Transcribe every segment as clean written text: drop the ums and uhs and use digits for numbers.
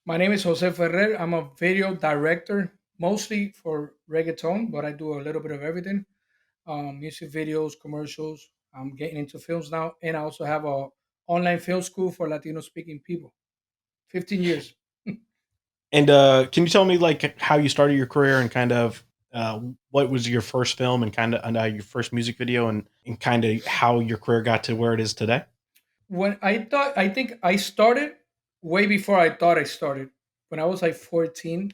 My name is Jose Ferrer. I'm a video director, mostly for reggaeton, but I do a little bit of everything. Music videos, commercials. I'm getting into films now, and I also have a online film school for Latino speaking people. 15 years. And can you tell me like how you started your career and kind of what was your first film and kind of your first music video and kind of how your career got to where it is today? I think I started way before I thought I started. When I was like 14,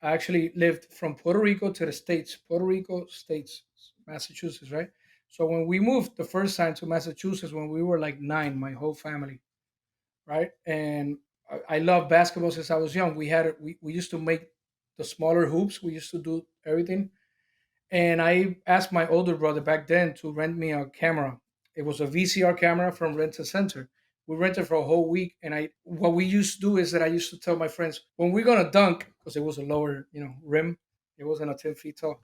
I actually lived from Puerto Rico to the States, Puerto Rico, States, Massachusetts, right? So when we moved the first time to Massachusetts, when we were like nine, my whole family, right? And I love basketball since I was young. We used to make the smaller hoops. We used to do everything. And I asked my older brother back then to rent me a camera. It was a VCR camera from Rent a Center. We rented for a whole week, and I what we used to do is that I used to tell my friends when we're gonna dunk because it was a lower rim. It wasn't a 10 feet tall,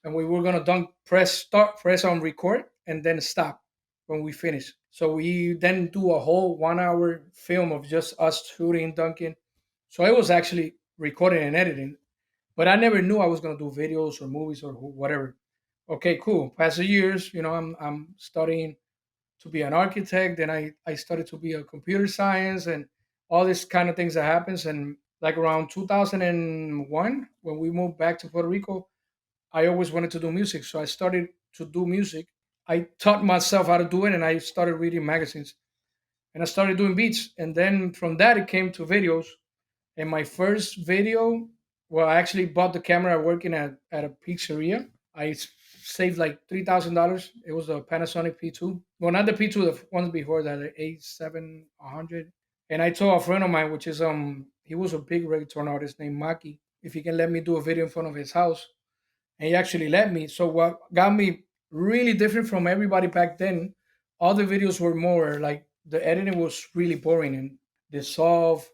and we were gonna dunk, press start, press on record, and then stop when we finish. So we then do a whole 1 hour film of just us shooting, dunking. So I was actually recording and editing, but I never knew I was gonna do videos or movies or whatever. Okay, cool. Past the years, I'm studying to be an architect. Then I started to be a computer science and all this kind of things that happens. And like around 2001, when we moved back to Puerto Rico, I always wanted to do music. So I started to do music. I taught myself how to do it, and I started reading magazines, and I started doing beats. And then from that, it came to videos. And my first video, well, I actually bought the camera working at a pizzeria. I saved like $3,000. It was a Panasonic P2. Well, not the P2, the ones before that, the A700. And I told a friend of mine, which is he was a big reggaeton artist named Maki, if he can let me do a video in front of his house. And he actually let me. So what got me really different from everybody back then, all the videos were more like the editing was really boring and dissolve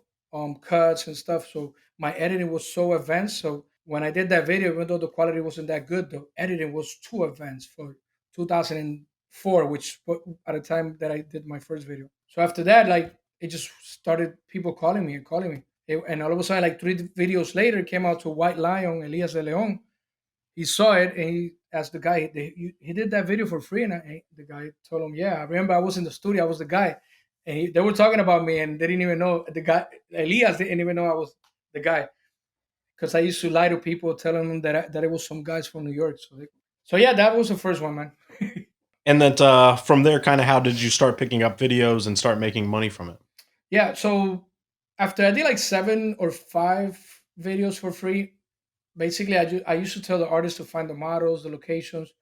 cuts and stuff. So my editing was so advanced. So when I did that video, even though the quality wasn't that good, the editing was too advanced for 2004, which at the time that I did my first video. So after that, like it just started people calling me and calling me. And all of a sudden, like three videos later, it came out to White Lion, Elias de Leon. He saw it and he asked the guy. He did that video for free, and the guy told him, "Yeah, I remember I was in the studio. I was the guy." And they were talking about me, and they didn't even know the guy. Elias didn't even know I was the guy because I used to lie to people, telling them that it was some guys from New York. So yeah, that was the first one, man. And then from there, kind of how did you start picking up videos and start making money from it? Yeah, so after I did like seven or five videos for free, basically I used to tell the artists to find the models, the locations,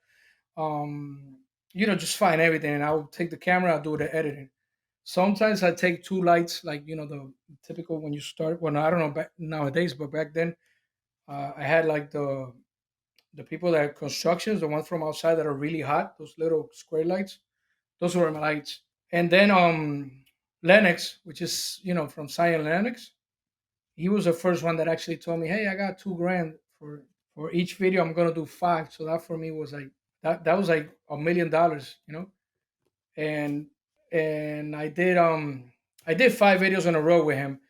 um, just find everything, and I'll take the camera, I'll do the editing. Sometimes I take two lights, like the typical when you start. Well, I don't know back nowadays, but back then I had like the people that constructions, the ones from outside that are really hot, those little square lights. Those were my lights. And then Lennox, which is from Zion Lennox, he was the first one that actually told me, "Hey, I got 2 grand for each video. I'm gonna do five." So that for me was like that was like $1 million. And I did 5 videos in a row with him.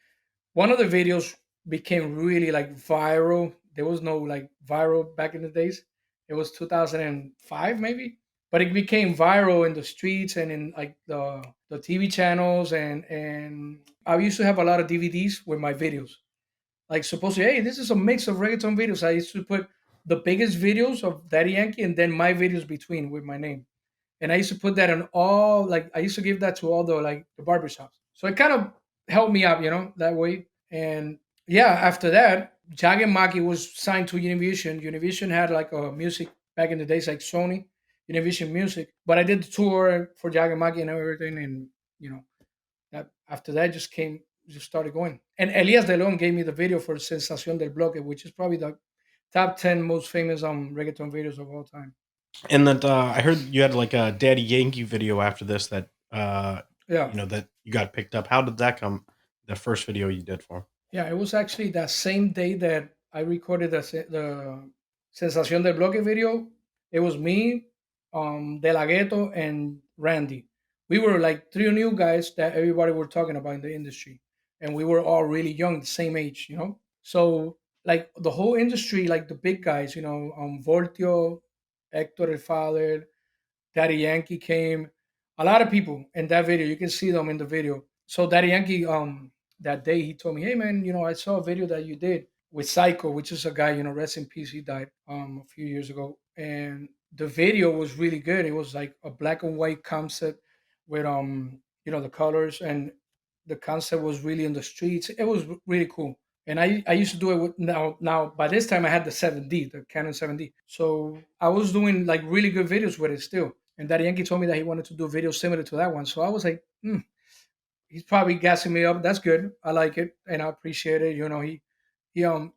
One of the videos became really like viral. There was no like viral back in the days. It was 2005 maybe, but it became viral in the streets and in like the TV channels, and I used to have a lot of DVDs with my videos. Like supposedly, hey, this is a mix of reggaeton videos. I used to put the biggest videos of Daddy Yankee and then my videos between with my name. And I used to put that on all, like I used to give that to all the barbershops. So it kind of helped me out, that way. And yeah, after that, Jag and Maki was signed to Univision. Univision had like a music back in the days, like Sony, Univision Music. But I did the tour for Jag and Maki and everything, and you know that after that just started going. And Elias De Leon gave me the video for Sensación del Bloque, which is probably the top 10 most famous reggaeton videos of all time. And then I heard you had like a Daddy Yankee video after this that Yeah. that you got picked up. How did that come? The first video you did for him? Yeah, it was actually that same day that I recorded the Sensación del Bloque video. It was me, De La Ghetto, and Randy. We were like three new guys that everybody were talking about in the industry. and we were all really young, the same age, you know. So like the whole industry, like the big guys, you know, Voltio, Hector El Father, Daddy Yankee came, a lot of people in that video. You can see them in the video. So Daddy Yankee, that day he told me, "Hey man, you know, I saw a video that you did with Psycho, which is a guy, you know, rest in peace. He died a few years ago, and the video was really good. It was like a black and white concept with you know, the colors, and the concept was really in the streets. It was really cool. And I used to do it with now by this time I had the 7D, the Canon 7D. So I was doing like really good videos with it still. And Daddy Yankee told me that he wanted to do a video similar to that one. So I was like, he's probably gassing me up. That's good. I like it and I appreciate it. You know, he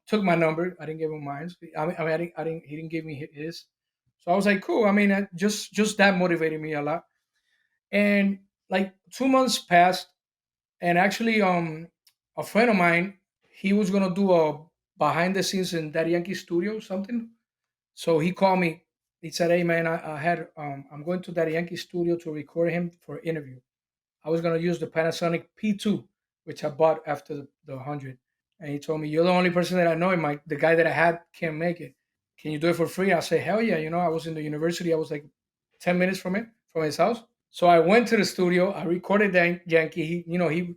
took my number. I didn't give him mine. I mean, he didn't give me his. So I was like, cool. I mean, just that motivated me a lot. And like 2 months passed, and actually, a friend of mine, he was gonna do a behind the scenes in Daddy Yankee studio something. So he called me. He said, "Hey man, I'm going to Daddy Yankee studio to record him for an interview. I was gonna use the Panasonic P2, which I bought after the 100." And he told me, "You're the only person that I know. My the guy that I had can't make it. Can you do it for free?" I say, "Hell yeah!" You know, I was in the university. I was like 10 minutes from his house. So I went to the studio. I recorded that Yankee.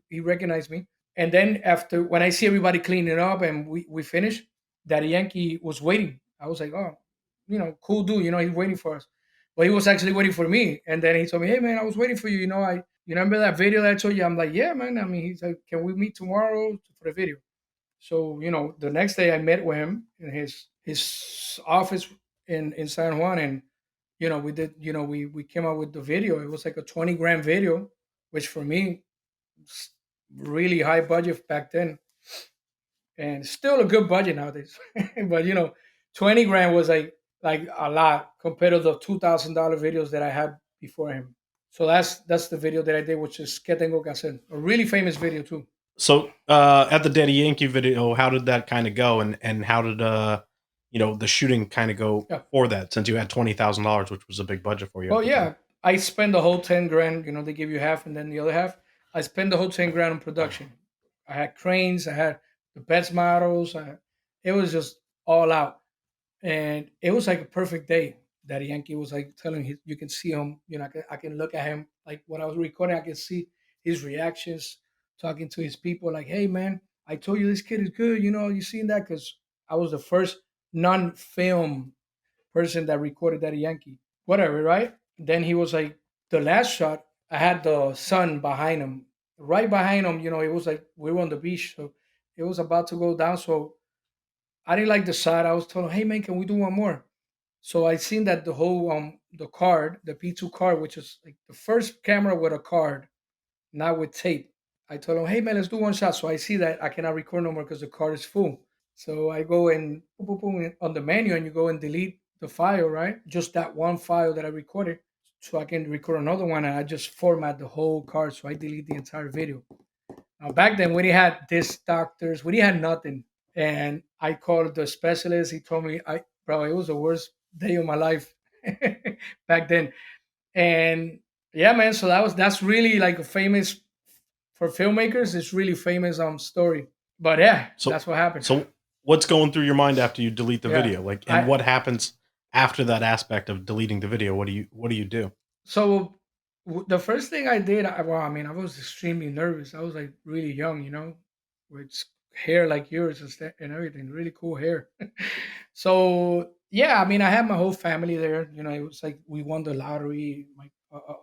He recognized me. And then after, when I see everybody cleaning up and we finished, Daddy Yankee was waiting. I was like, oh, you know, cool dude. You know, he's waiting for us. But he was actually waiting for me. And then he told me, "Hey man, I was waiting for you. You remember that video that I told you?" I'm like, "Yeah, man." I mean, he's like, "Can we meet tomorrow for the video?" So, you know, the next day I met with him in his office in San Juan, and you know, we did, you know, we came out with the video. It was like a 20 grand video, which for me was really high budget back then, and still a good budget nowadays. But you know, 20 grand was like a lot compared to the $2,000 videos that I had before him. So that's the video that I did, which is "Que Tengo Que Hacer," a really famous video too. So, at the Daddy Yankee video, how did that kinda go, and how did, the shooting kinda go Yeah. for that since you had $20,000, which was a big budget for you at Well, the time? yeah, I spent the whole 10 grand. You know, they give you half and then the other half. I spent the whole 10 grand on production. I had cranes, I had the best models. It was just all out. And it was like a perfect day. Daddy Yankee was like telling you can see him, you know, I can look at him. Like when I was recording, I could see his reactions, talking to his people, like, "Hey, man, I told you this kid is good. You know, you seen that?" Because I was the first non film person that recorded Daddy Yankee. Whatever, right? Then he was like, the last shot, I had the sun behind him. Right behind him, you know, it was like we were on the beach. So it was about to go down. So I didn't like the shot. I was told him, "Hey man, can we do one more?" So I seen that the whole the card, the P2 card, which is like the first camera with a card, not with tape. I told him, "Hey man, let's do one shot." So I see that I cannot record no more because the card is full. So I go and boom, boom, boom, on the menu, and you go and delete the file, right? Just that one file that I recorded, so I can record another one. And I just format the whole card, so I delete the entire video. Now back then, we didn't have this doctors, we didn't have nothing. And I called the specialist. He told me, bro, it was the worst day of my life back then. And yeah, man. So that's really like a famous for filmmakers. It's really famous story. But yeah, So that's what happened. so what's going through your mind after you delete the Yeah, video? Like, and I what happens after that aspect of deleting the video? What do you do? so the first thing I did, well, I mean, I was extremely nervous. I was like really young, you know, with hair like yours and everything, really cool hair. So yeah, I mean, I had my whole family there. You know, it was like we won the lottery. Like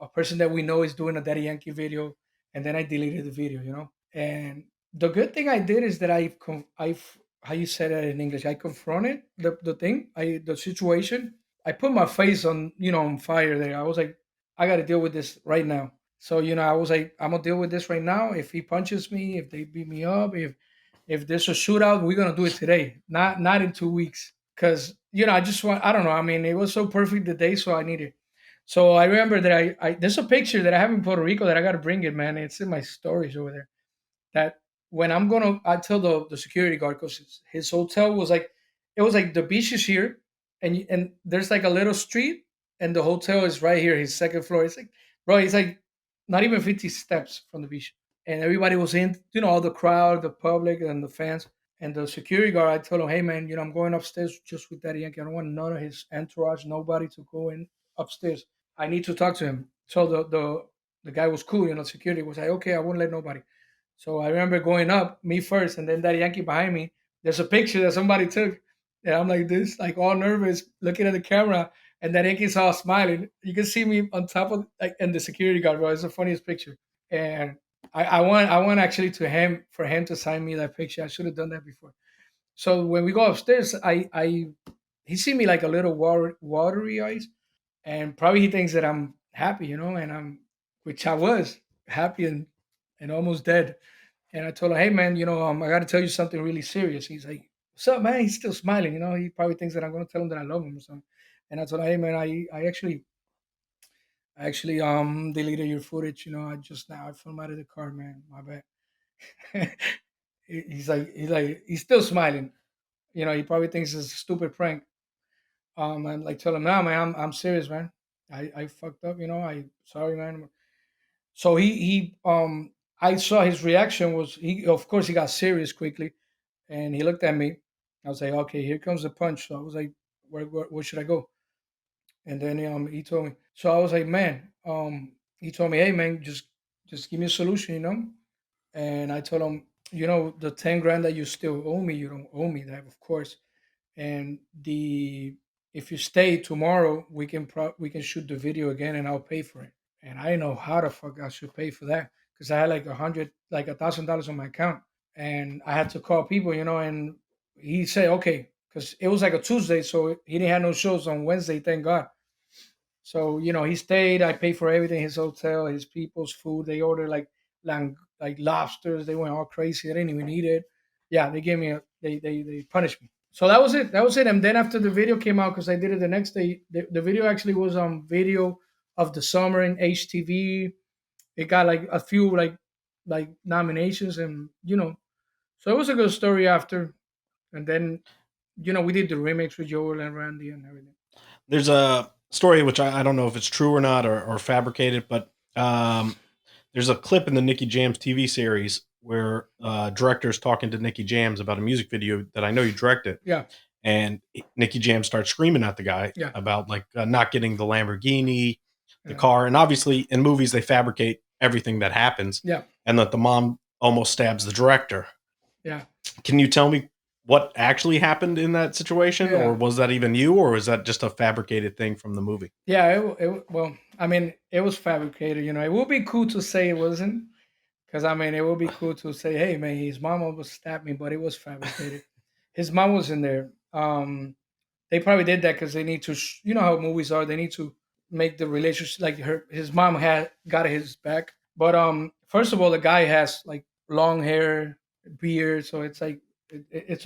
a person that we know is doing a Daddy Yankee video, and then I deleted the video. You know, and the good thing I did is that I've how you said it in English, I confronted the thing, the situation. I put my face on, you know, on fire there. I was like, I got to deal with this right now. So you know, I was like, I'm gonna deal with this right now. If he punches me, if they beat me up, if there's a shootout, we're gonna do it today, not in 2 weeks. Cause you know, I just want, I don't know. I mean, it was so perfect the day, so I needed. So I remember that I there's a picture that I have in Puerto Rico that I gotta bring it, man. It's in my stories over there. That when I tell the security guard, because his hotel was like, it was like the beach is here, and there's like a little street, and the hotel is right here, his second floor. It's like, bro, it's like not even 50 steps from the beach. and everybody was in, all the crowd, the public, and the fans. And the security guard, I told him, hey man, I'm going upstairs just with Daddy Yankee. I don't want none of his entourage, nobody to go in upstairs. I need to talk to him. So the guy was cool, security was like, okay, I won't let nobody. So I remember going up, me first, and then Daddy Yankee behind me. There's a picture that somebody took. And I'm like this, like all nervous, looking at the camera, and Daddy Yankee's all smiling. You can see me on top of like and the security guard, bro. It's the funniest picture. And I want actually to him for him to sign me that picture. I should have done that before. So when we go upstairs, I he see me like a little watery eyes, and probably he thinks that I'm happy, and which I was happy and almost dead. And I told him, hey man, I got to tell you something really serious. He's like, what's up, man? He's still smiling, he probably thinks that I'm going to tell him that I love him or something. And I told him, hey man, I actually deleted your footage. I just now I filmed out of the car, man. My bad. He's still smiling. He probably thinks it's a stupid prank. I'm like tell him, no man, I'm serious, man. I fucked up, I sorry, man. So he I saw his reaction was he of course he got serious quickly, and he looked at me. I was like, okay, here comes the punch. So I was like, where should I go? And then he told me. So I was like, man, he told me, hey man, just give me a solution, And I told him, the 10 grand that you still owe me, you don't owe me that, of course. And the if you stay tomorrow, we can shoot the video again, and I'll pay for it. And I didn't know how the fuck I should pay for that because I had like $1,000 on my account, and I had to call people, And he said, okay, because it was like a Tuesday, so he didn't have no shows on Wednesday, thank God. So he stayed. I paid for everything: his hotel, his people's food. They ordered like lobsters. They went all crazy. They didn't even eat it. Yeah, they gave me they punished me. So that was it. That was it. And then after the video came out, because I did it the next day, the video actually was video of the summer in HTV. It got like a few like nominations, and so it was a good story after. And then we did the remix with Joel and Randy and everything. There's a story which I don't know if it's true or not or fabricated, but there's a clip in the Nicky Jams TV series where director's talking to Nicky Jams about a music video that I know you directed, Yeah, and Nicky Jams starts screaming at the guy yeah, about like not getting the Lamborghini, the yeah, car, and obviously in movies they fabricate everything that happens, yeah, and that the mom almost stabs the director. yeah. Can you tell me what actually happened in that situation, or Yeah, was that even you, or is that just a fabricated thing from the movie? yeah. Well, I mean, it was fabricated. It would be cool to say it wasn't, because I mean, it would be cool to say, "Hey, man, his mom almost stabbed me," but it was fabricated. His mom was in there. They probably did that because they need to. You know how movies are. They need to make the relationship like his mom had got his back. But first of all, the guy has like long hair, beard, so it's like it's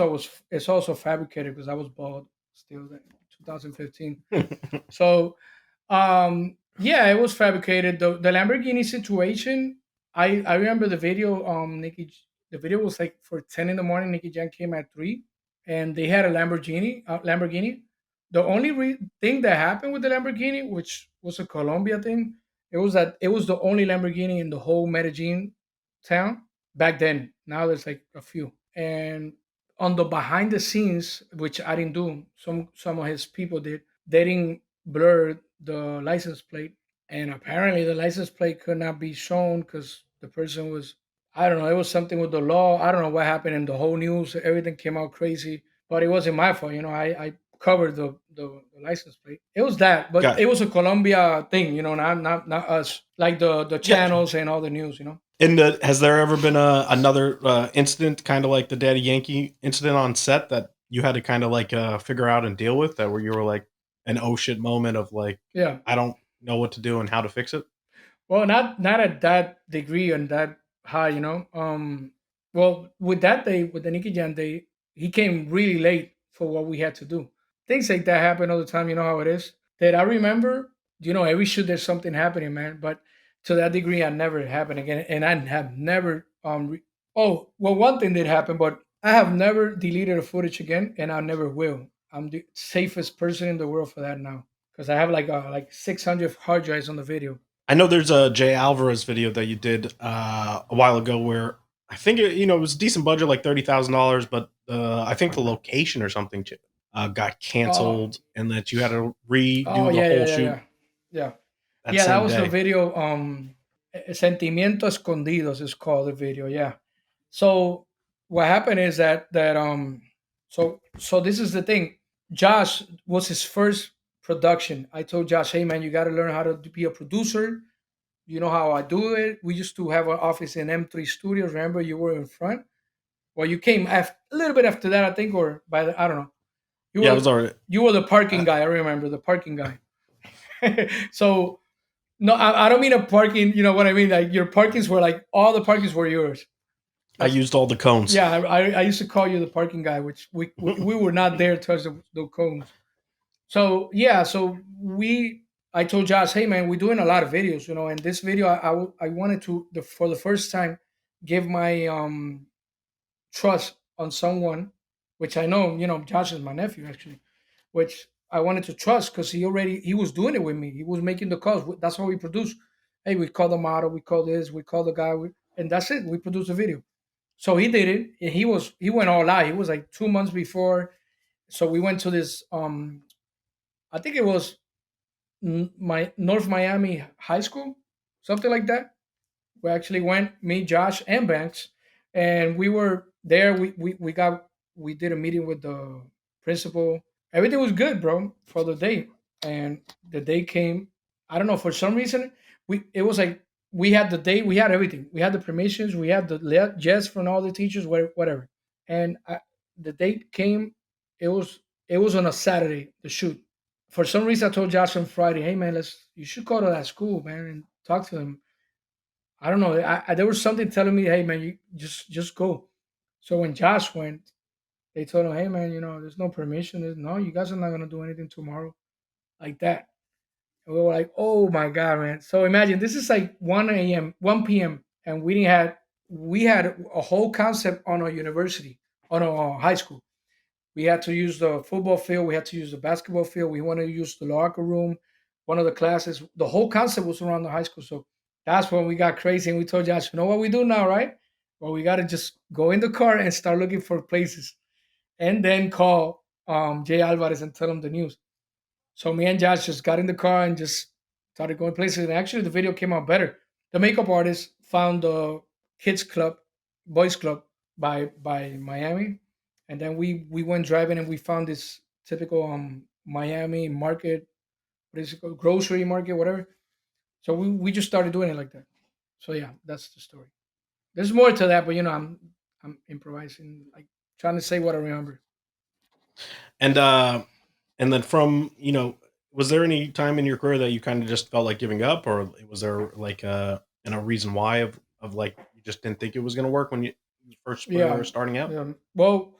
also fabricated because I was bald still then, 2015. So yeah, it was fabricated. The Lamborghini situation, I remember the video. The video was like for 10 in the morning. Nicky Jam came at 3, and they had a Lamborghini. The only thing that happened with the Lamborghini, which was a Colombia thing, it was that it was the only Lamborghini in the whole Medellin town back then. Now there's like a few. And on the behind the scenes, which I didn't do, some of his people did. They didn't blur the license plate, and apparently the license plate could not be shown because the person was, I don't know, it was something with the law. I don't know what happened in the whole news. Everything came out crazy, but it wasn't my fault. I covered the license plate. It was that, but Got it was a Colombia thing. Not us. Like the yeah. channels and all the news. And has there ever been another incident, kind of like the Daddy Yankee incident on set, that you had to kind of like figure out and deal with, that where you were like an oh shit moment of like, Yeah. I don't know what to do and how to fix it? Well, not at that degree and that high. Well, with that day, with the Nicky Jam day, he came really late for what we had to do. Things like that happen all the time. You know how it is. That I remember. Every shoot there's something happening, man. But to that degree, I never happened again, and I have never. Oh, well, one thing did happen, but I have never deleted a footage again, and I never will. I'm the safest person in the world for that now because I have like 600 hard drives on the video. I know there's a Jay Alvarez video that you did a while ago where I think it was a decent budget, like $30,000, but I think the location or something got Oh, canceled, and that you had to oh redo the yeah, whole yeah, yeah, shoot yeah, yeah, that yeah. That same was the day. video. Sentimiento Escondidos is called the video. Yeah. So what happened is that this is the thing. Josh was his first production. I told Josh, hey man, you got to learn how to be a producer. You know how I do it. We used to have an office in M3 Studios. Remember, you were in front. Well, you came a little bit after that, I think, or I don't know. You Yeah, it were was already. you were the parking Uh, guy. I remember the parking guy. So no, I don't mean a parking. You know what I mean? Like your parkings were like all the parkings were yours. I Like used all the cones. yeah, I used to call you the parking guy, which we were not there to touch the cones. So yeah, I told Josh, hey man, we're doing a lot of videos, and this video I wanted to for the first time give my trust on someone, which I know, Josh is my nephew actually, which I wanted to trust because he was doing it with me. He was making the calls. That's how we produce. Hey, we call the model, we call this, we call the guy, and that's it. We produce a video. So he did it. And he went all out. He was like 2 months before. So we went to this. I think it was my North Miami High School, something like that. We actually went, me, Josh, and Banks, and we were there. We did a meeting with the principal. Everything was good, bro, for the day. And the day came. I don't know, for some reason it was like we had the day, we had everything. We had the permissions, we had the jets from all the teachers, whatever. And the date came. It was on a Saturday. The shoot. For some reason, I told Josh on Friday, "Hey man, you should go to that school, man, and talk to them." I don't know. There was something telling me, "Hey man, you just go." So when Josh went, they told him, "Hey man, there's no permission. No, you guys are not gonna do anything tomorrow like that." And we were like, "Oh my god, man!" So imagine this is like 1 a.m., 1 p.m., and we had a whole concept on a university, on a high school. We had to use the football field. We had to use the basketball field. We wanted to use the locker room, one of the classes. The whole concept was around the high school. So that's when we got crazy and we told Josh, you know what we do now, right? Well, we got to just go in the car and start looking for places and then call Jay Alvarez and tell him the news. So me and Josh just got in the car and just started going places. And actually, the video came out better. The makeup artist found the kids club, boys club by Miami, and then we went driving and we found this typical Miami market. What is it called? Grocery market, whatever. So we just started doing it like that. So yeah, that's the story. There's more to that, but I'm improvising, like trying to say what I remember. And and then from was there any time in your career that you kind of just felt like giving up, or was there like a reason why of like you just didn't think it was going to work when you first were Yeah, starting out? yeah. Well,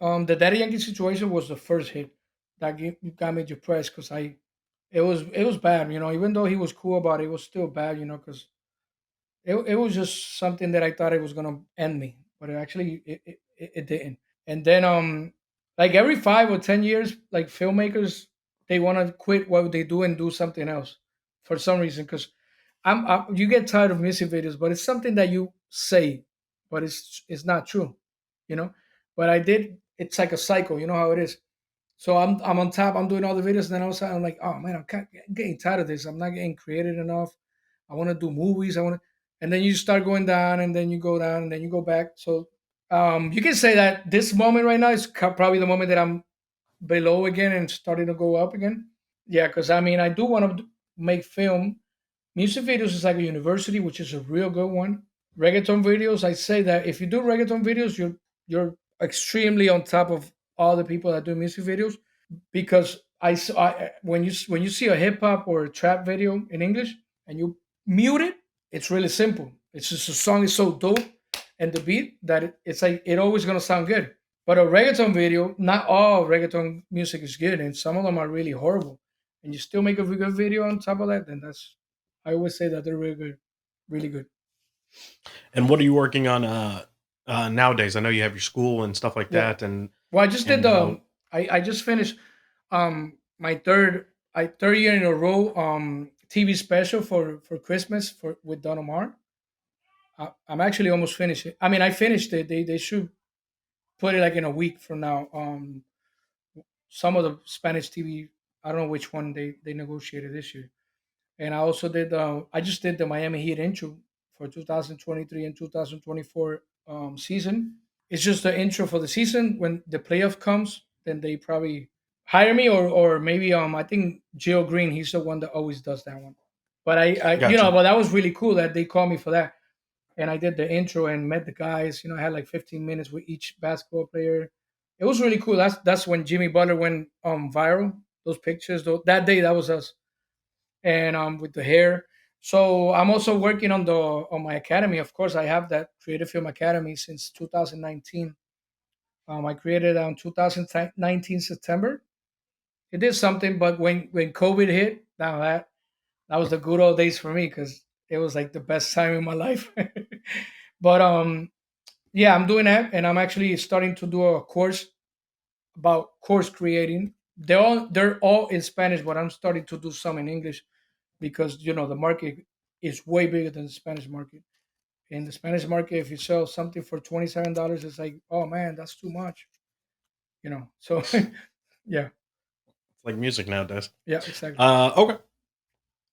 the Daddy Yankee situation was the first hit that got me depressed because it was bad. Even though he was cool about it, it was still bad. Because it was just something that I thought it was gonna end me, but it didn't. And then like every 5 or 10 years, like filmmakers, they want to quit what they do and do something else for some reason. Because you get tired of music videos, but it's something that you say, but it's not true, you know. But I did. It's like a cycle. You know how it is. So I'm on top. I'm doing all the videos, and then all of a sudden I'm like, oh man, getting tired of this. I'm not getting creative enough. I want to do movies. And then you start going down, and then you go down, and then you go back. So you can say that this moment right now is probably the moment that I'm below again and starting to go up again. Yeah, because I mean, I do want to make film. Music videos is like a university, which is a real good one. Reggaeton videos, I say that if you do reggaeton videos, you're extremely on top of all the people that do music videos because when you see a hip hop or a trap video in English and you mute it, it's really simple. It's just a song is so dope and the beat that it's like it always gonna sound good. But a reggaeton video, not all reggaeton music is good, and some of them are really horrible. And you still make a good video on top of that, then that's I always say that they're really good, really good. And what are you working on nowadays? I know you have your school and stuff like Yeah. that, and Well, I just did and the. I just finished my third year in a row TV special for Christmas for with Don Omar. I'm actually almost finished it. I mean, I finished it. They should put it like in a week from now. Some of the Spanish TV, I don't know which one they negotiated this year. And I also did. I just did the Miami Heat intro for 2023 and 2024 season. It's just the intro for the season. When the playoff comes, then they probably hire me, or maybe I think Gio Green. He's the one that always does that one. But Gotcha. but that was really cool that they called me for that, and I did the intro and met the guys. I had like 15 minutes with each basketball player. It was really cool. That's when Jimmy Butler went viral. Those pictures, though, that day, that was us, and with the hair. So I'm also working on my academy. Of course, I have that Creative Film Academy since 2019. I created it on 2019 September. It did something, but when COVID hit, now that was the good old days for me because it was like the best time in my life. But yeah, I'm doing that, and I'm actually starting to do a course about course creating. They're all in Spanish, but I'm starting to do some in English because the market is way bigger than the Spanish market. In the Spanish market, if you sell something for $27, it's like, oh man, that's too much. So yeah, It's like music nowadays. yeah, exactly. Okay.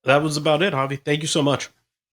That was about it, Javi. Thank you so much.